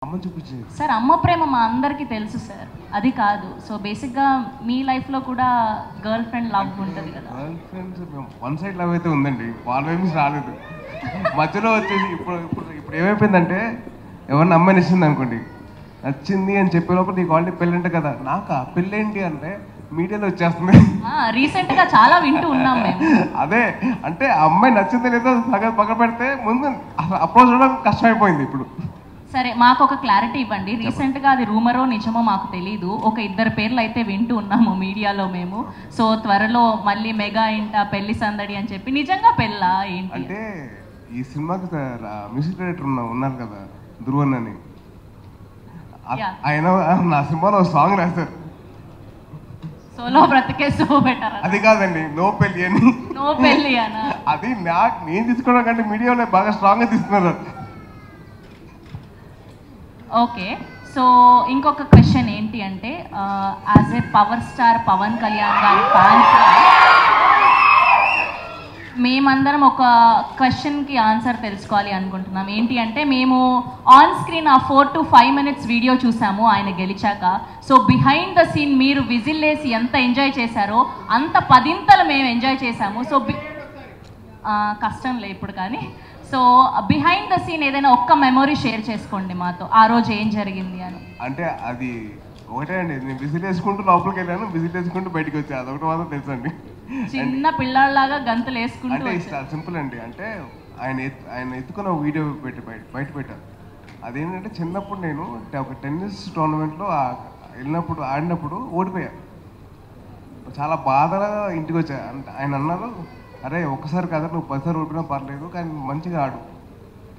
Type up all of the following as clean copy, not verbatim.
అమ్మ చూపించింది సార్. అమ్మ ప్రేమ మా అందరికీ తెలుసు సార్, అది కాదు. సో బేసిక్గా మీ లైఫ్లో కూడా గర్ల్ ఫ్రెండ్ లవ్ ఉంటుంది కదా? Girl friends one side love అయితే ఉందండి, వాళ్ళ వైపు రాలేదు. మధ్యలో వచ్చేసి ఇప్పుడు ఇప్పుడు ఇప్పుడు ఏమైపోయిందంటే ఎవరిని అమ్మాయిని ఇచ్చింది అనుకోండి, నచ్చింది అని చెప్పే లోపల నీకు ఆల్రెడీ పెళ్ళి అంటే కదా, నాకా పెళ్ళేంటి అంటే మీడియాలో వచ్చేస్తుంది. రీసెంట్ గా చాలా వింటూ ఉన్నాం మేము. అదే అంటే అమ్మాయి నచ్చిందో లేదో సగం పక్కన పెడితే ముందు అసలు అప్రోచ్ అవడం కష్టమైపోయింది ఇప్పుడు. సరే, మాకు ఒక క్లారిటీ ఇవ్వండి. రీసెంట్ గా అది రూమరో నిజమో మాకు తెలీదు, ఒక 2 పేర్లు అయితే వింటూ ఉన్నాము మీడియాలో మేము. సో త్వరలో మళ్ళీ మెగా ఇంట పెళ్లి సందడి అని చెప్పి, నిజంగా పెళ్ళా ఏంటి? అంటే ఈ సినిమాకి మ్యూజిక్ డైరెక్టర్ ఉన్నారు కదా ధ్రువన్ అని, ఆయన నా సినిమాలో సాంగ్ రాశారు, సోలో బ్రతికే సో బెటర్. అది కాదండి, నో పెళ్ళి అని. నో పెళ్ళి అనా? అది నేను తీసుకోవడం కంటే మీడియాలో బాగా స్ట్రాంగ్ గా తీసుకున్నారు. ఓకే, సో ఇంకొక క్వశ్చన్ ఏంటి అంటే, as a power star Pawan Kalyan గారి ఫ్యాన్స్ మేమందరం ఒక క్వశ్చన్కి ఆన్సర్ తెలుసుకోవాలి అనుకుంటున్నాం. ఏంటి అంటే, మేము ఆన్ స్క్రీన్ ఆ 4 to 5 minutes వీడియో చూసాము ఆయన గెలిచాక. సో బిహైండ్ ద సీన్ మీరు విజిల్ వేసి ఎంత ఎంజాయ్ చేశారో అంత 10ంతలు మేము ఎంజాయ్ చేశాము. సో కష్టం లే ఇప్పుడు కానీ. సో బిహైండ్ ద సీన్ ఏదైనా ఒక్క మెమొరీ షేర్ చేసుకోండి మాతో, ఆ రోజు ఏం జరిగింది అని. అంటే అది ఒకటే అండి, నేను విజిట్ వేసుకుంటూ లోపలికి వెళ్ళాను, విజిట్ వేసుకుంటూ బయటకు వచ్చాను, అదొకటి మాత్రం తెలుసు అండి. చిన్న పిల్లలాగా గంతులు వేసుకుంటూ. అంటే సింపుల్ అండి, అంటే ఆయన ఎత్తుకున్న వీడియో బయట పెట్టారు. అదేంటంటే చిన్నప్పుడు నేను ఒక టెన్నిస్ టోర్నమెంట్లో వెళ్ళినప్పుడు ఆడినప్పుడు ఓడిపోయా, చాలా బాధగా ఇంటికి వచ్చా. అంటే ఆయన అన్నారు, అరే ఒక్కసారి కదా నువ్వు 10 సార్లు ఓడిపోయినా పర్లేదు కానీ మంచిగా ఆడు.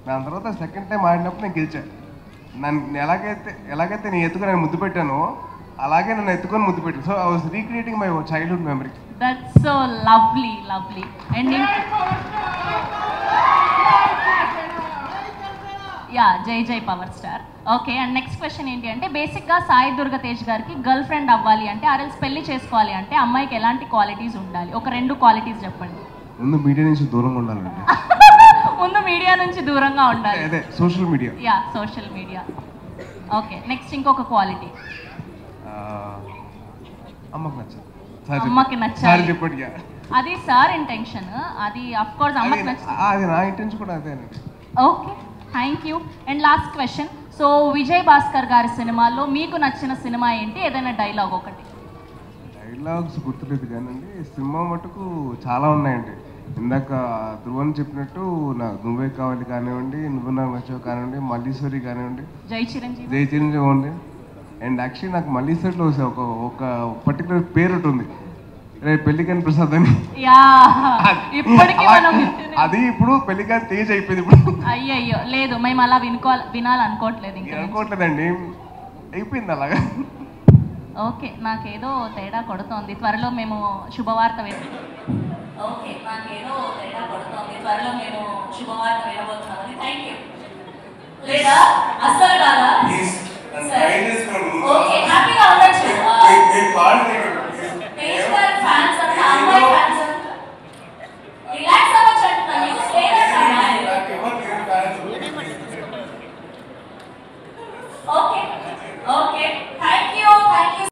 దాని తర్వాత సెకండ్ టైం ఆడినప్పుడు నేను గెలిచాను. నన్ను ఎలాగైతే నేను ఎత్తుకొని ముద్దు పెట్టానో అలాగే నన్ను ఎత్తుకొని ముద్దు పెట్టాను. So I was recreating my childhood memory. That's so lovely lovely. And yeah, జై జై power star. Okay, and next question ఏంటి అంటే, బేసిక్గా సాయి దుర్గ తేజ్ గారికి గర్ల్ ఫ్రెండ్ అవ్వాలి అంటే, ఆర్ఎల్స్ పెళ్లి చేసుకోవాలి అంటే అమ్మాయికి ఎలాంటి క్వాలిటీస్ ఉండాలి? ఒక 2 క్వాలిటీస్ చెప్పండి. ముందు మీడియా నుంచి దూరంగా ఉండాలండి. ముందు మీడియా నుంచి దూరంగా ఉండాలి. అదే social media. Yeah, social media. Okay, next ఇంకొక క్వాలిటీ. అమ్మకి నచ్చాలి. చెప్పండి. అది సార్ ఇంటెన్షన్, అది అఫ్ కోర్స్ అమ్మకి నచ్చాలి. అది నా ఇంటెన్షన్ కూడా అదేనండి. Okay, thank you. And last question, so Vijay Bhaskar గారి సినిమాల్లో మీకు నచ్చిన సినిమా ఏంటి? ఏదైనా డైలాగ్ ఒకటి. డైలాగ్స్ గుర్తులేదు కానండి, సినిమా మటుకు చాలా ఉన్నాయండి. ఇందాక ధ్రువన్ చెప్పినట్టు నువ్వే కావాలి కానివ్వండి, నువ్వు నాకు నచ్చావు కానివ్వండి, మల్లీశ్వరి కానివ్వండి, జై చిరంజీవి ఉంది. అండ్ యాక్చువల్లీ నాకు మల్లీశ్వరిలో ఒక పర్టికులర్ పేరు ఉంటుంది, రేపు పెళ్లికాని ప్రసాద్ అని. అది ఇప్పుడు పెళ్లికాని తేజ్ అయిపోయింది ఇప్పుడు. అయ్యయ్యో, లేదు మేము అలా వినాలనుకోవట్లేదు, అనుకోవట్లేదండి, అయిపోయింది అలాగా. ఓకే, నాకేదో తేడా కొడుతోంది, త్వరలో మేము శుభవార్త వినబోతున్నామని. Thank you. లేదా అస్సలు కాదా? ఓకే, హ్యాపీగా ఉండొచ్చు.